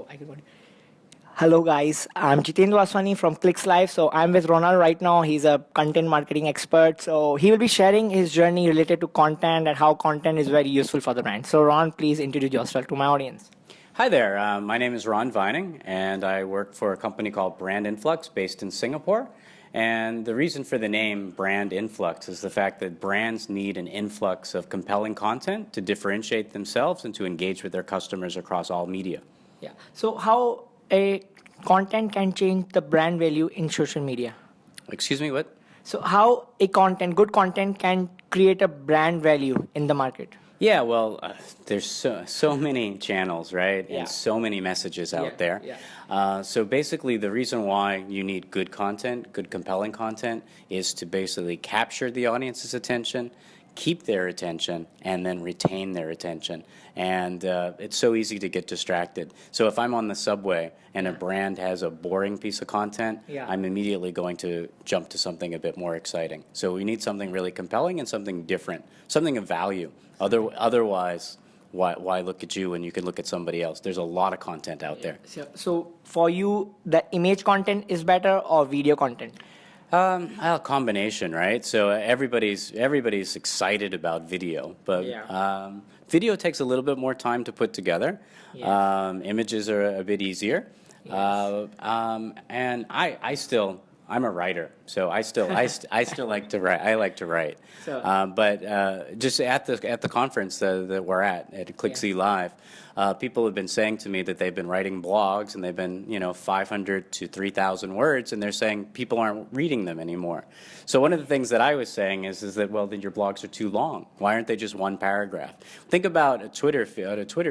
So I can go. Hello guys, I'm Jitendra Aswani from Clickz Live. So I'm with Ronald right now. He's a content marketing expert. So he will be sharing his journey related to content and how content is very useful for the brand. So Ron, please introduce yourself to my audience. Hi there, my name is Ron Vining, and I work for a company called Brand Influx based in Singapore. And the reason for the name Brand Influx is the fact that brands need an influx of compelling content to differentiate themselves and to engage with their customers across all media. Yeah. So how a content can change the brand value in social media? Excuse me, what? So how a good content can create a brand value in the market? Yeah, well, there's so many channels, right? Yeah. And so many messages out there. Yeah. So basically, the reason why you need good content, good compelling content, is to basically capture the audience's attention, keep their attention, and then retain their attention. And it's so easy to get distracted. So if I'm on the subway and a brand has a boring piece of content, I'm immediately going to jump to something a bit more exciting. So we need something really compelling and something different, something of value. Otherwise, why look at you when you can look at somebody else? There's a lot of content out there. So for you, the image content is better or video content? A combination, right? So everybody's excited about video, but video takes a little bit more time to put together. Yes. Images are a bit easier. Yes. And I'm a writer, so I still like to write. I like to write. So, but just at the conference that we're at Clickz Live, people have been saying to me that they've been writing blogs and they've been 500 to 3,000 words, and they're saying people aren't reading them anymore. So one of the things that I was saying is that, well, then your blogs are too long. Why aren't they just one paragraph? Think about a Twitter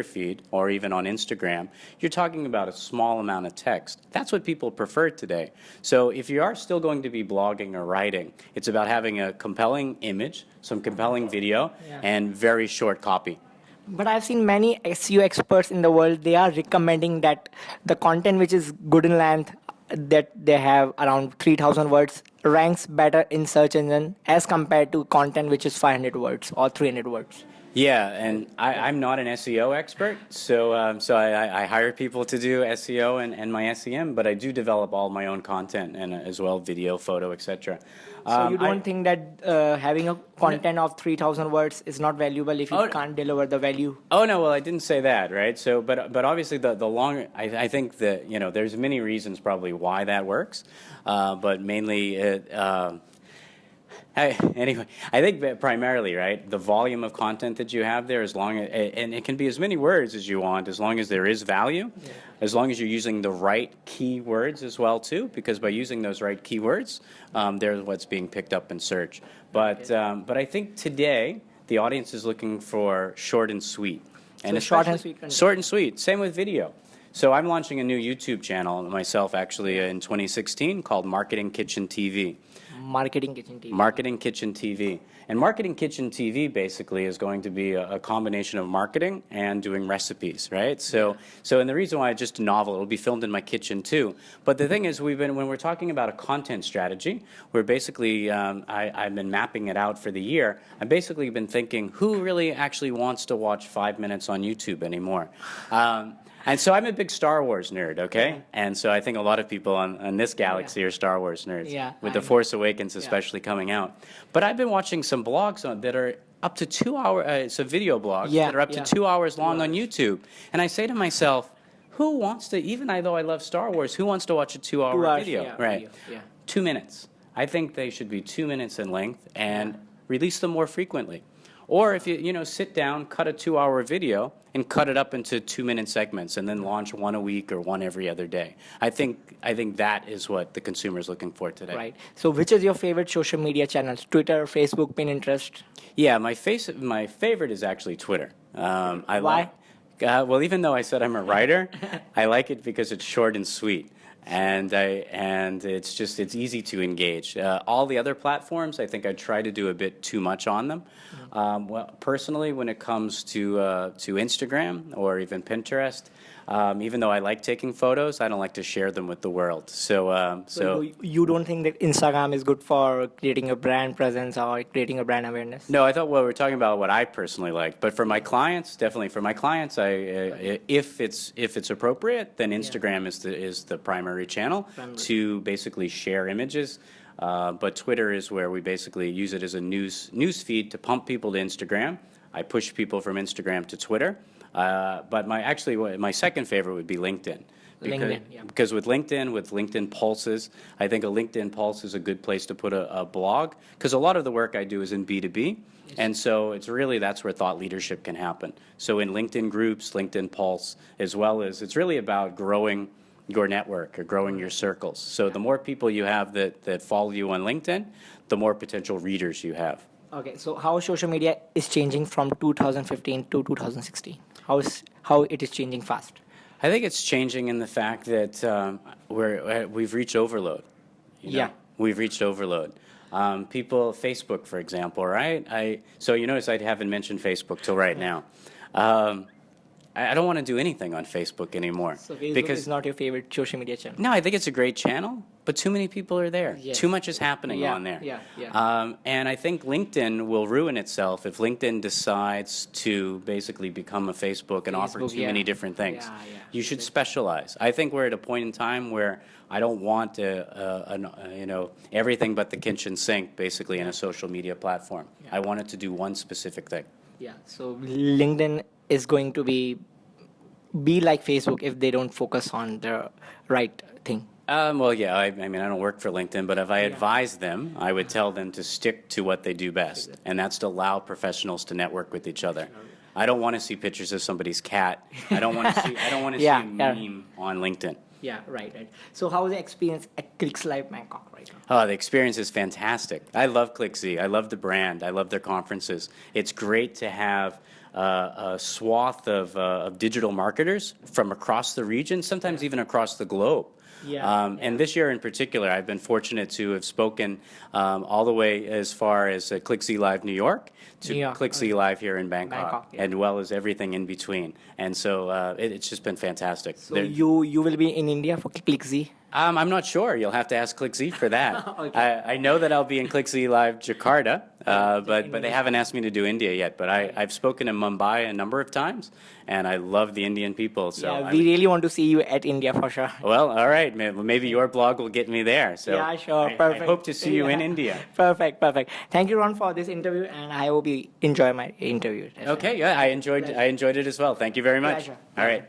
feed or even on Instagram. You're talking about a small amount of text. That's what people prefer today. So if you are still going to be blogging or writing, it's about having a compelling image, some compelling video, and very short copy. but I've seen many SEO experts in the world, they are recommending that the content which is good in length, that they have around 3,000 words, ranks better in search engine as compared to content which is 500 words or 300 words. Yeah, and I'm not an SEO expert, so I hire people to do SEO and my SEM, but I do develop all my own content and as well video, photo, etc. So you don't think that having a content of 3,000 words is not valuable if you can't deliver the value? Oh no, well I didn't say that, right? So, but obviously the longer I think that there's many reasons probably why that works, but mainly anyway, I think that primarily, right, the volume of content that you have there, and it can be as many words as you want, as long as there is value, as long as you're using the right keywords as well too, because by using those right keywords, there's what's being picked up in search. But I think today the audience is looking for short and sweet, and so short and sweet content. Short and sweet. Same with video. So I'm launching a new YouTube channel myself, actually, in 2016 called Marketing Kitchen TV. Marketing Kitchen TV. Marketing Kitchen TV. And Marketing Kitchen TV basically is going to be a combination of marketing and doing recipes, right? So and the reason why it's just a novel, it'll be filmed in my kitchen too. But the thing is, when we're talking about a content strategy, we're basically, I've been mapping it out for the year. I've basically been thinking, who really actually wants to watch 5 minutes on YouTube anymore? And so I'm a big Star Wars nerd, okay? And so I think a lot of people on this galaxy are Star Wars nerds, with The Force Awakens especially coming out. But I've been watching some blogs that are up to 2 hours, it's a video blog, that are up to 2 hours long on YouTube. And I say to myself, who wants to, even though I love Star Wars, who wants to watch a 2-hour video? Right. 2 minutes. I think they should be 2 minutes in length and release them more frequently. Or if you sit down, cut a 2-hour video, and cut it up into 2-minute segments, and then launch one a week or one every other day. I think that is what the consumer is looking for today. Right. So, which is your favorite social media channels? Twitter, Facebook, Pinterest? Yeah, my favorite is actually Twitter. Why? Well, even though I said I'm a writer, I like it because it's short and sweet. And it's easy to engage. All the other platforms, I think I try to do a bit too much on them. Well, personally, when it comes to Instagram or even Pinterest, Even though I like taking photos, I don't like to share them with the world. So you don't think that Instagram is good for creating a brand presence or creating a brand awareness? No, I thought well, we're talking about what I personally like, but for my clients, definitely for my clients, if it's appropriate, then Instagram is the primary channel to basically share images. But Twitter is where we basically use it as a news feed to pump people to Instagram. I push people from Instagram to Twitter. But my second favorite would be LinkedIn. Because with LinkedIn Pulses, I think a LinkedIn Pulse is a good place to put a blog. Because a lot of the work I do is in B2B. And so that's where thought leadership can happen. So in LinkedIn groups, LinkedIn Pulse, as well as it's really about growing your network or growing your circles. So the more people you have that follow you on LinkedIn, the more potential readers you have. Okay, so how social media is changing from 2015 to 2016? How it is changing fast? I think it's changing in the fact that we've reached overload. We've reached overload. Facebook, for example, right? So you notice I haven't mentioned Facebook till right now. I don't want to do anything on Facebook anymore. So Facebook is not your favorite social media channel? No, I think it's a great channel, but too many people are there. Yes. Too much is happening on there. And I think LinkedIn will ruin itself if LinkedIn decides to basically become a Facebook and offer too many different things. You should specialize. I think we're at a point in time where I don't want everything but the kitchen sink basically in a social media platform. I want it to do one specific thing. Yeah, so LinkedIn is going to be like Facebook if they don't focus on the right thing. Well, yeah, I mean, I don't work for LinkedIn, but if I advise them, I would tell them to stick to what they do best, and that's to allow professionals to network with each other. I don't want to see pictures of somebody's cat. I don't want to see a meme on LinkedIn. Yeah, right. So how is the experience at Clickz Live Bangkok right now? Oh, the experience is fantastic. I love Clickz. I love the brand. I love their conferences. It's great to have a swath of digital marketers from across the region, sometimes even across the globe. And this year in particular, I've been fortunate to have spoken all the way as far as Clickz Live New York to Clickz Live here in Bangkok, and well as everything in between. And so it's just been fantastic. So you will be in India for Clickz? I'm not sure. You'll have to ask Clickz for that. I know that I'll be in Clickz Live Jakarta, but they haven't asked me to do India yet. But I've spoken in Mumbai a number of times, and I love the Indian people. So we really want to see you at India for sure. Well, all right. Maybe your blog will get me there. So yeah, sure. Perfect. I hope to see you in India. Perfect. Thank you, Ron, for this interview, and I hope you enjoy my interview. Okay, yeah, I enjoyed it as well. Thank you very much. Pleasure. All right.